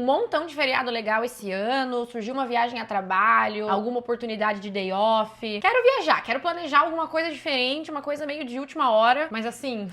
um montão de feriado legal esse ano, surgiu uma viagem a trabalho, alguma oportunidade de day off. Quero viajar, quero planejar alguma coisa diferente, uma coisa meio de última hora, mas assim,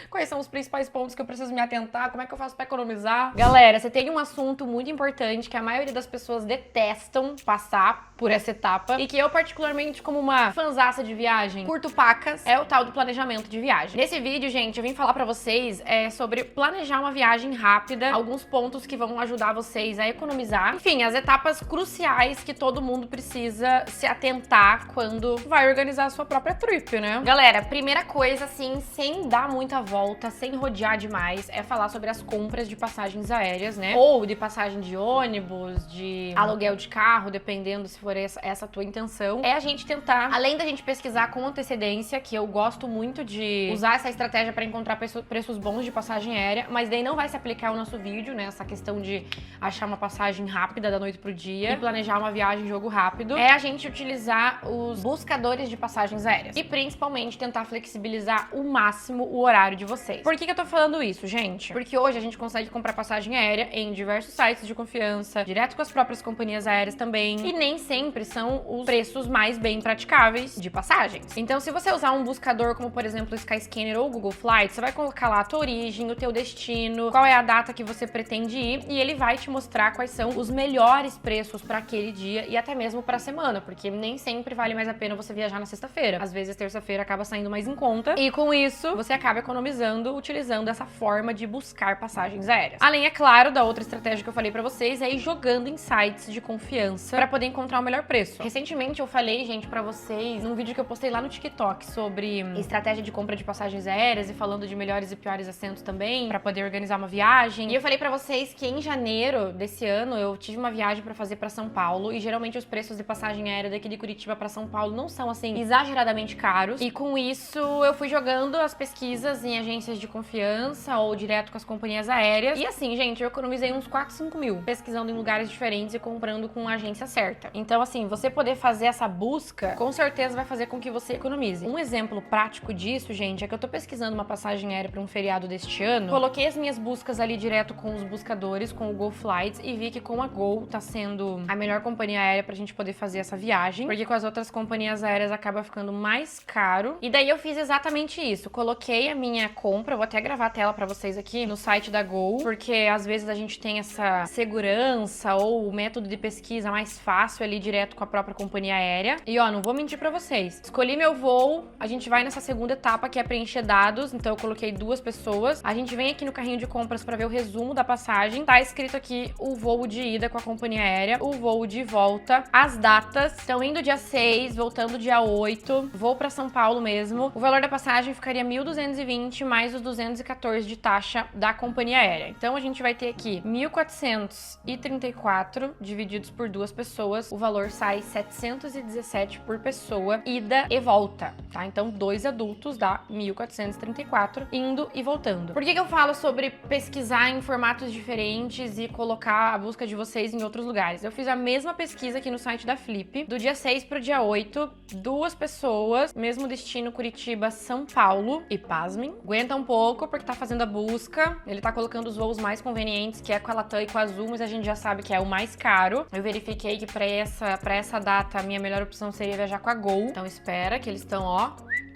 quais são os principais pontos que eu preciso me atentar? Como é que eu faço pra economizar? Galera, você tem um assunto muito importante que a maioria das pessoas detestam passar por essa etapa e que eu, particularmente, como uma fanzaça de viagem, curto pacas, é o tal do planejamento de viagem. Nesse vídeo, gente, eu vim falar pra vocês sobre planejar uma viagem rápida, alguns pontos que vão ajudar vocês a economizar. Enfim, as etapas cruciais que todo mundo precisa se atentar quando vai organizar a sua própria trip, né? Galera, primeira coisa, assim, sem dar muita volta, sem rodear demais, é falar sobre as compras de passagens aéreas, né? Ou de passagem de ônibus, de aluguel de carro, dependendo se for essa a tua intenção. É a gente tentar, além da gente pesquisar com antecedência, que eu gosto muito de usar essa estratégia para encontrar preços bons de passagem aérea, mas daí não vai se aplicar ao nosso vídeo, né? Essa questão de achar uma passagem rápida da noite pro dia e planejar uma viagem em jogo rápido. É a gente utilizar os buscadores de passagens aéreas e principalmente tentar flexibilizar o máximo o horário de vocês. Por que eu tô falando isso, gente? Porque hoje a gente consegue comprar passagem aérea em diversos sites de confiança, direto com as próprias companhias aéreas também, e nem sempre são os preços mais bem praticáveis de passagens. Então, se você usar um buscador como, por exemplo, o Skyscanner ou o Google Flights, você vai colocar lá a tua origem, o teu destino, qual é a data que você pretende ir, e ele vai te mostrar quais são os melhores preços para aquele dia e até mesmo para a semana, porque nem sempre vale mais a pena você viajar na sexta-feira. Às vezes, terça-feira acaba saindo mais em conta, e com isso, você acaba economizando utilizando essa forma de buscar passagens aéreas. Além, é claro, da outra estratégia que eu falei pra vocês, é ir jogando em sites de confiança pra poder encontrar o melhor preço. Recentemente eu falei, gente, pra vocês, num vídeo que eu postei lá no TikTok sobre estratégia de compra de passagens aéreas e falando de melhores e piores assentos também, pra poder organizar uma viagem. E eu falei pra vocês que em janeiro desse ano eu tive uma viagem pra fazer pra São Paulo e geralmente os preços de passagem aérea daqui de Curitiba pra São Paulo não são, assim, exageradamente caros. E com isso eu fui jogando as pesquisas em agências de confiança ou direto com as companhias aéreas. E assim, gente, eu economizei uns 4, 5 mil pesquisando em lugares diferentes e comprando com a agência certa. Então, assim, você poder fazer essa busca, com certeza vai fazer com que você economize. Um exemplo prático disso, gente, é que eu tô pesquisando uma passagem aérea para um feriado deste ano, coloquei as minhas buscas ali direto com os buscadores, com o Go Flights, e vi que com a Gol tá sendo a melhor companhia aérea pra gente poder fazer essa viagem, porque com as outras companhias aéreas acaba ficando mais caro. E daí eu fiz exatamente isso, coloquei a minha compra, eu vou até gravar a tela pra vocês aqui no site da Gol, porque às vezes a gente tem essa segurança ou o método de pesquisa mais fácil ali direto com a própria companhia aérea. E ó, não vou mentir pra vocês, escolhi meu voo, a gente vai nessa segunda etapa que é preencher dados, então eu coloquei 2 pessoas, a gente vem aqui no carrinho de compras pra ver o resumo da passagem, tá escrito aqui o voo de ida com a companhia aérea, o voo de volta, as datas, estão indo dia 6, voltando dia 8, vou pra São Paulo mesmo, o valor da passagem ficaria 1.220 mais os 214 de taxa da companhia aérea. Então a gente vai ter aqui 1.434 divididos por 2 pessoas, o valor sai 717 por pessoa, ida e volta, tá? Então 2 adultos dá 1.434 indo e voltando. Por que eu falo sobre pesquisar em formatos diferentes e colocar a busca de vocês em outros lugares? Eu fiz a mesma pesquisa aqui no site da Flip, do dia 6 pro dia 8, 2 pessoas, mesmo destino Curitiba, São Paulo, e pasmem, aguenta um pouco porque tá fazendo a busca, ele tá colocando os voos mais convenientes, que é com a Latam e com a Azul, mas a gente já sabe que é o mais caro. Eu verifiquei que pra essa data a minha melhor opção seria viajar com a Gol, então espera que eles estão, ó,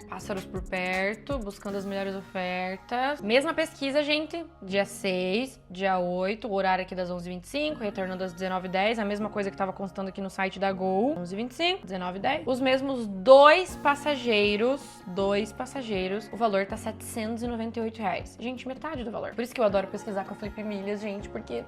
pássaros por perto, buscando as melhores ofertas. Mesma pesquisa, gente, dia 6, dia 8, o horário aqui das 11h25, retornando às 19h10, a mesma coisa que tava constando aqui no site da Gol, 11h25, 19h10. Os mesmos 2 passageiros, o valor tá R$798. Gente, metade do valor. Por isso que eu adoro pesquisar com a Flip Milhas, gente, porque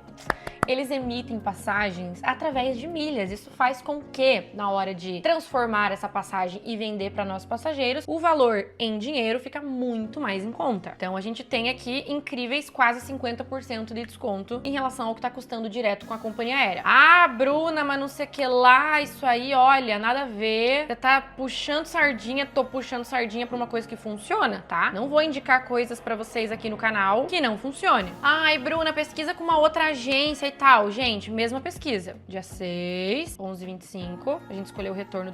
eles emitem passagens através de milhas. Isso faz com que, na hora de transformar essa passagem e vender para nossos passageiros, o valor em dinheiro fica muito mais em conta. Então a gente tem aqui incríveis quase 50% de desconto em relação ao que tá custando direto com a companhia aérea. Ah, Bruna, mas não sei o que lá, isso aí, olha, nada a ver. Você tá puxando sardinha, tô puxando sardinha pra uma coisa que funciona, tá? Não vou indicar coisas pra vocês aqui no canal que não funcione. Ai, Bruna, pesquisa com uma outra agência e tal, gente, mesma pesquisa. Dia 6, 11h25, a gente escolheu o retorno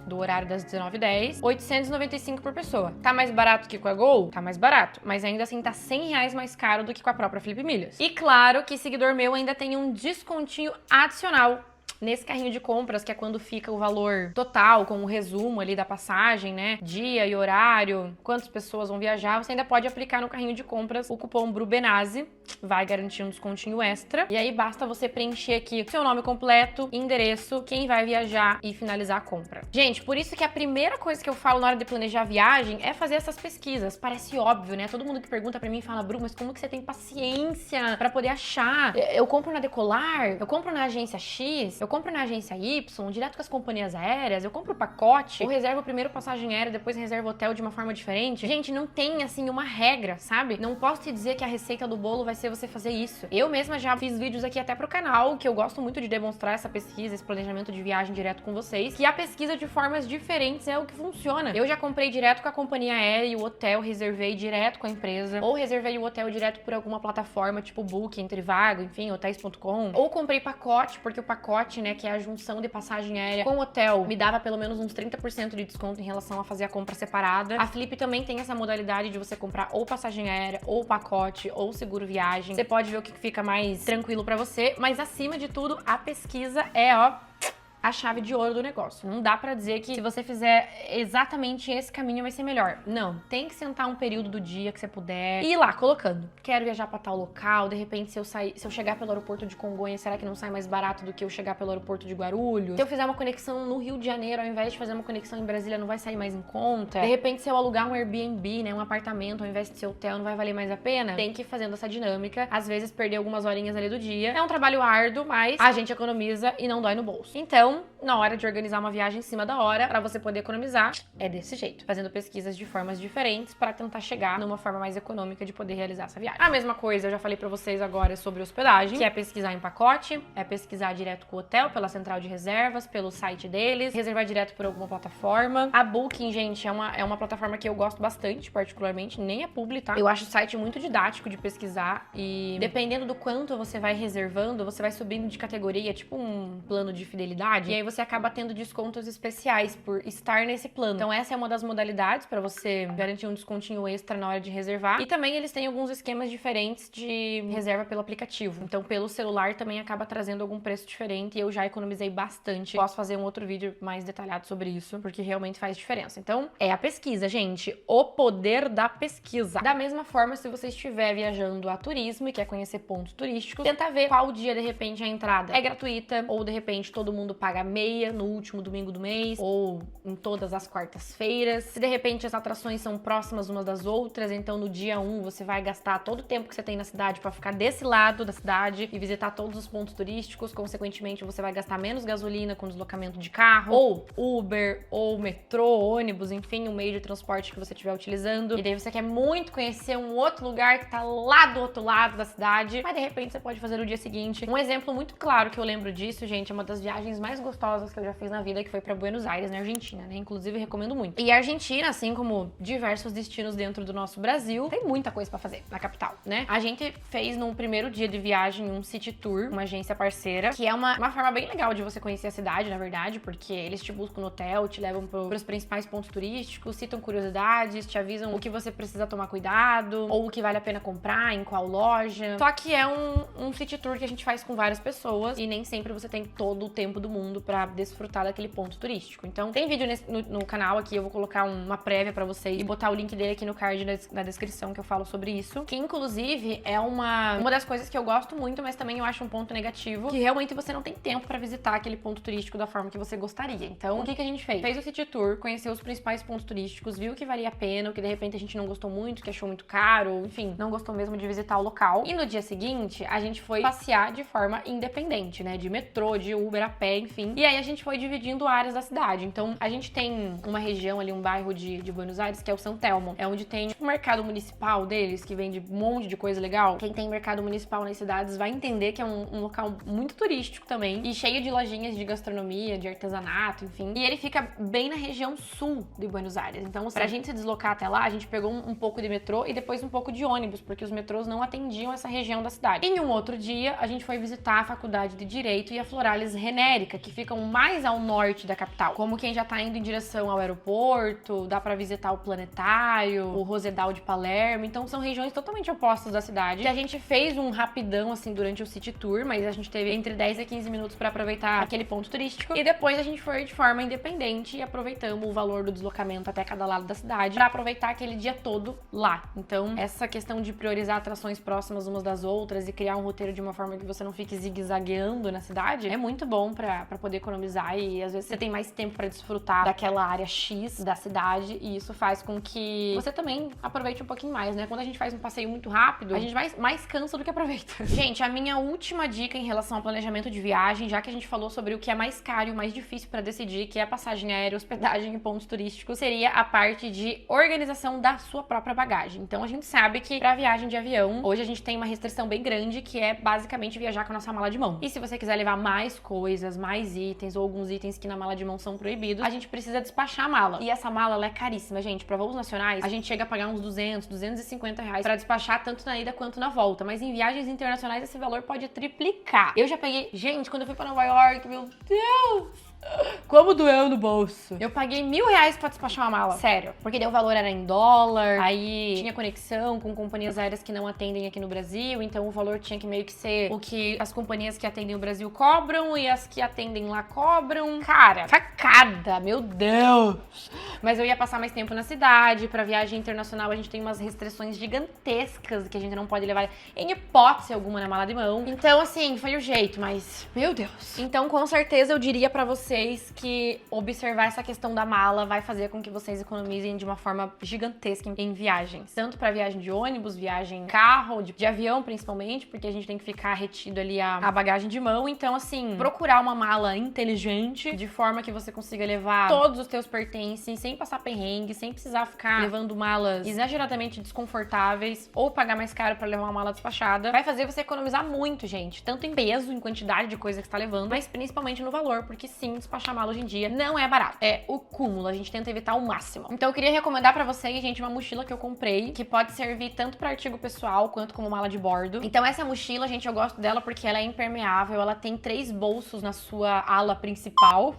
do horário das 19h10, 895 por pessoa. Tá mais barato que com a Gol? Tá mais barato, mas ainda assim tá R$100 mais caro do que com a própria Felipe Milhas. E claro que seguidor meu ainda tem um descontinho adicional nesse carrinho de compras, que é quando fica o valor total, com o resumo ali da passagem, né? Dia e horário, quantas pessoas vão viajar, você ainda pode aplicar no carrinho de compras o cupom BRUBENAZI, vai garantir um descontinho extra. E aí basta você preencher aqui seu nome completo, endereço, quem vai viajar e finalizar a compra. Gente, por isso que a primeira coisa que eu falo na hora de planejar a viagem é fazer essas pesquisas. Parece óbvio, né? Todo mundo que pergunta pra mim fala, Bru, mas como que você tem paciência pra poder achar? Eu compro na Decolar, eu compro na agência X, eu compro na agência Y, direto com as companhias aéreas, eu compro o pacote, ou reservo primeiro passagem aérea, depois reservo hotel de uma forma diferente. Gente, não tem, assim, uma regra, sabe? Não posso te dizer que a receita do bolo vai ser você fazer isso. Eu mesma já fiz vídeos aqui até pro canal, que eu gosto muito de demonstrar essa pesquisa, esse planejamento de viagem direto com vocês, que a pesquisa de formas diferentes é o que funciona. Eu já comprei direto com a companhia aérea e o hotel, reservei direto com a empresa, ou reservei o hotel direto por alguma plataforma, tipo Booking, Trivago, enfim, hotéis.com, ou comprei pacote, porque o pacote, né, que é a junção de passagem aérea com hotel, me dava pelo menos uns 30% de desconto em relação a fazer a compra separada. A Flip também tem essa modalidade de você comprar ou passagem aérea, ou pacote, ou seguro viagem. Você pode ver o que fica mais tranquilo pra você, mas acima de tudo, a pesquisa é, ó, a chave de ouro do negócio. Não dá pra dizer que se você fizer exatamente esse caminho vai ser melhor. Não, tem que sentar um período do dia que você puder e ir lá colocando. Quero viajar pra tal local, de repente se eu chegar pelo aeroporto de Congonhas, será que não sai mais barato do que eu chegar pelo aeroporto de Guarulhos? Se eu fizer uma conexão no Rio de Janeiro, ao invés de fazer uma conexão em Brasília, não vai sair mais em conta? De repente, se eu alugar um Airbnb, né, um apartamento, ao invés de ser hotel, não vai valer mais a pena? Tem que ir fazendo essa dinâmica. Às vezes, perder algumas horinhas ali do dia. É um trabalho árduo, mas a gente economiza e não dói no bolso. Então, na hora de organizar uma viagem em cima da hora, pra você poder economizar, é desse jeito, fazendo pesquisas de formas diferentes pra tentar chegar numa forma mais econômica de poder realizar essa viagem. A mesma coisa eu já falei pra vocês agora sobre hospedagem, que é pesquisar em pacote, é pesquisar direto com o hotel, pela central de reservas, pelo site deles, reservar direto por alguma plataforma. A Booking, gente, é uma plataforma que eu gosto bastante, particularmente, nem é publi, tá? Eu acho o site muito didático de pesquisar e dependendo do quanto você vai reservando, você vai subindo de categoria, tipo um plano de fidelidade, e aí você acaba tendo descontos especiais por estar nesse plano. Então essa é uma das modalidades para você garantir um descontinho extra na hora de reservar. E também eles têm alguns esquemas diferentes de reserva pelo aplicativo. Então pelo celular também acaba trazendo algum preço diferente e eu já economizei bastante. Posso fazer um outro vídeo mais detalhado sobre isso, porque realmente faz diferença. Então é a pesquisa, gente. O poder da pesquisa. Da mesma forma, se você estiver viajando a turismo e quer conhecer pontos turísticos, tenta ver qual dia, de repente, a entrada é gratuita ou, de repente, todo mundo paga meia no último domingo do mês ou em todas as quartas-feiras. Se de repente as atrações são próximas umas das outras, então no dia 1 você vai gastar todo o tempo que você tem na cidade para ficar desse lado da cidade e visitar todos os pontos turísticos, consequentemente você vai gastar menos gasolina com deslocamento de carro, ou Uber, ou metrô, ônibus, enfim, o meio de transporte que você estiver utilizando. E daí você quer muito conhecer um outro lugar que tá lá do outro lado da cidade, mas de repente você pode fazer no dia seguinte. Um exemplo muito claro que eu lembro disso, gente, é uma das viagens mais gostosas que eu já fiz na vida, que foi pra Buenos Aires, na Argentina, né? Inclusive, recomendo muito. E a Argentina, assim como diversos destinos dentro do nosso Brasil, tem muita coisa pra fazer na capital, né? A gente fez num primeiro dia de viagem um city tour, uma agência parceira, que é uma forma bem legal de você conhecer a cidade, na verdade, porque eles te buscam no hotel, te levam pros principais pontos turísticos, citam curiosidades, te avisam o que você precisa tomar cuidado, ou o que vale a pena comprar, em qual loja. Só que é um city tour que a gente faz com várias pessoas e nem sempre você tem todo o tempo do mundo pra desfrutar daquele ponto turístico. Então, tem vídeo no canal aqui, eu vou colocar uma prévia pra vocês e botar o link dele aqui no card na descrição que eu falo sobre isso, que inclusive é uma das coisas que eu gosto muito, mas também eu acho um ponto negativo, que realmente você não tem tempo pra visitar aquele ponto turístico da forma que você gostaria. Então, o que a gente fez? Fez o city tour, conheceu os principais pontos turísticos, viu que valia a pena, o que de repente a gente não gostou muito, que achou muito caro, ou, enfim, não gostou mesmo de visitar o local. E no dia seguinte, a gente foi passear de forma independente, né? De metrô, de Uber, a pé, enfim. enfim. E aí a gente foi dividindo áreas da cidade. Então a gente tem uma região ali, um bairro de Buenos Aires, que é o São Telmo. É onde tem tipo, um mercado municipal deles, que vende um monte de coisa legal. Quem tem mercado municipal nas cidades vai entender que é um local muito turístico também. E cheio de lojinhas de gastronomia, de artesanato, enfim. E ele fica bem na região sul de Buenos Aires. Então, pra gente se deslocar até lá, a gente pegou um pouco de metrô e depois um pouco de ônibus, porque os metrôs não atendiam essa região da cidade. Em um outro dia, a gente foi visitar a Faculdade de Direito e a Floralis Renérica, que ficam mais ao norte da capital. Como quem já tá indo em direção ao aeroporto, dá pra visitar o Planetário, o Rosedal de Palermo. Então, são regiões totalmente opostas da cidade. E a gente fez um rapidão, assim, durante o City Tour, mas a gente teve entre 10 e 15 minutos pra aproveitar aquele ponto turístico. E depois a gente foi de forma independente e aproveitamos o valor do deslocamento até cada lado da cidade pra aproveitar aquele dia todo lá. Então, essa questão de priorizar atrações próximas umas das outras e criar um roteiro de uma forma que você não fique zigue-zagueando na cidade é muito bom pra poder economizar e às vezes você tem mais tempo pra desfrutar daquela área X da cidade e isso faz com que você também aproveite um pouquinho mais, né? Quando a gente faz um passeio muito rápido, a gente mais cansa do que aproveita. Gente, a minha última dica em relação ao planejamento de viagem, já que a gente falou sobre o que é mais caro e o mais difícil pra decidir, que é a passagem aérea, hospedagem e pontos turísticos, seria a parte de organização da sua própria bagagem. Então a gente sabe que pra viagem de avião, hoje a gente tem uma restrição bem grande, que é basicamente viajar com a nossa mala de mão. E se você quiser levar mais coisas, mais itens ou alguns itens que na mala de mão são proibidos, a gente precisa despachar a mala. E essa mala, ela é caríssima, gente. Pra voos nacionais, a gente chega a pagar uns 200, 250 reais pra despachar tanto na ida quanto na volta. Mas em viagens internacionais, esse valor pode triplicar. Eu já peguei... Gente, quando eu fui pra Nova York, meu Deus! Como doeu no bolso. Eu paguei R$1.000 pra despachar uma mala. Sério. Porque daí o valor era em dólar, aí tinha conexão com companhias aéreas que não atendem aqui no Brasil, então o valor tinha que meio que ser o que as companhias que atendem o Brasil cobram e as que atendem lá cobram. Cara, facada, meu Deus. Mas eu ia passar mais tempo na cidade, pra viagem internacional a gente tem umas restrições gigantescas que a gente não pode levar em hipótese alguma na mala de mão. Então, assim, foi o jeito, mas... Meu Deus. Então, com certeza, eu diria pra vocês que observar essa questão da mala vai fazer com que vocês economizem de uma forma gigantesca em viagens. Tanto para viagem de ônibus, viagem em carro, de avião principalmente, porque a gente tem que ficar retido ali a bagagem de mão. Então, assim, procurar uma mala inteligente, de forma que você consiga levar todos os teus pertences, sem passar perrengue, sem precisar ficar levando malas exageradamente desconfortáveis ou pagar mais caro para levar uma mala despachada, vai fazer você economizar muito, gente. Tanto em peso, em quantidade de coisa que você tá levando, mas principalmente no valor, porque sim, despachar mala hoje em dia não é barato. É o cúmulo, a gente tenta evitar o máximo. Então eu queria recomendar pra vocês, gente, uma mochila que eu comprei, que pode servir tanto pra artigo pessoal, quanto como mala de bordo. Então essa mochila, gente, eu gosto dela porque ela é impermeável, ela tem 3 bolsos na sua ala principal.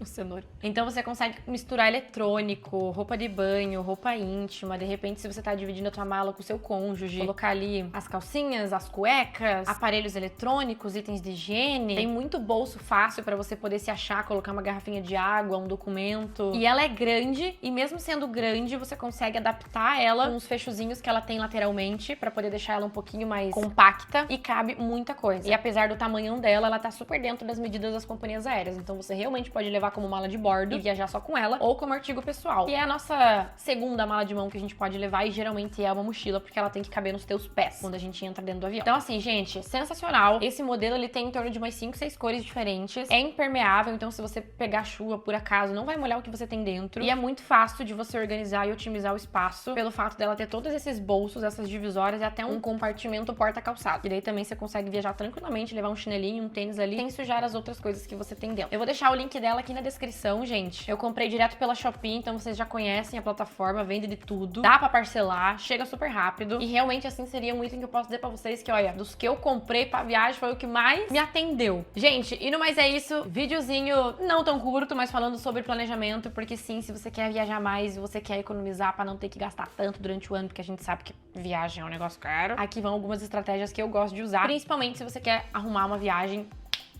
O cenoura. Então você consegue misturar eletrônico, roupa de banho, roupa íntima. De repente, se você tá dividindo a tua mala com o seu cônjuge, colocar ali as calcinhas, as cuecas, aparelhos eletrônicos, itens de higiene. Tem muito bolso fácil pra você poder se achar, colocar uma garrafinha de água, um documento. E ela é grande, e mesmo sendo grande, você consegue adaptar ela com os fechozinhos que ela tem lateralmente, pra poder deixar ela um pouquinho mais compacta, e cabe muita coisa. E apesar do tamanhão dela, ela tá super dentro das medidas das companhias aéreas. Então você realmente pode levar como mala de bordo e viajar só com ela, ou como artigo pessoal. E é a nossa segunda mala de mão que a gente pode levar, e geralmente é uma mochila, porque ela tem que caber nos teus pés quando a gente entra dentro do avião. Então assim, gente, sensacional. Esse modelo, ele tem em torno de umas 5, 6 cores diferentes. É impermeável, então se você pegar chuva por acaso, não vai molhar o que você tem dentro. E é muito fácil de você organizar e otimizar o espaço, pelo fato dela ter todos esses bolsos, essas divisórias e até um compartimento porta-calçado. E daí também você consegue viajar tranquilamente, levar um chinelinho, um tênis ali, sem sujar as outras coisas que você tem dentro. Eu vou deixar o link dela aqui na descrição, gente. Eu comprei direto pela Shopee, então vocês já conhecem a plataforma, vende de tudo. Dá pra parcelar, chega super rápido. E realmente, assim, seria um item que eu posso dizer pra vocês que, olha, dos que eu comprei pra viagem, foi o que mais me atendeu. Gente, e no mais é isso. Videozinho não tão curto, mas falando sobre planejamento, porque sim, se você quer viajar mais e você quer economizar pra não ter que gastar tanto durante o ano, porque a gente sabe que viagem é um negócio caro, aqui vão algumas estratégias que eu gosto de usar, principalmente se você quer arrumar uma viagem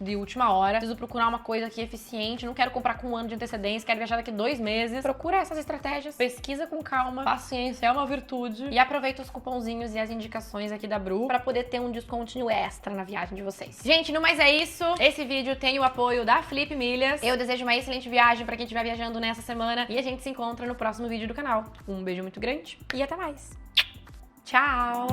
de última hora, preciso procurar uma coisa aqui eficiente, não quero comprar com um ano de antecedência, quero viajar daqui 2 meses. Procura essas estratégias, pesquisa com calma, paciência é uma virtude, e aproveita os cupomzinhos e as indicações aqui da Bru pra poder ter um descontinho extra na viagem de vocês. Gente, no mais é isso. Esse vídeo tem o apoio da Flip Milhas. Eu desejo uma excelente viagem pra quem estiver viajando nessa semana, e a gente se encontra no próximo vídeo do canal. Um beijo muito grande e até mais. Tchau!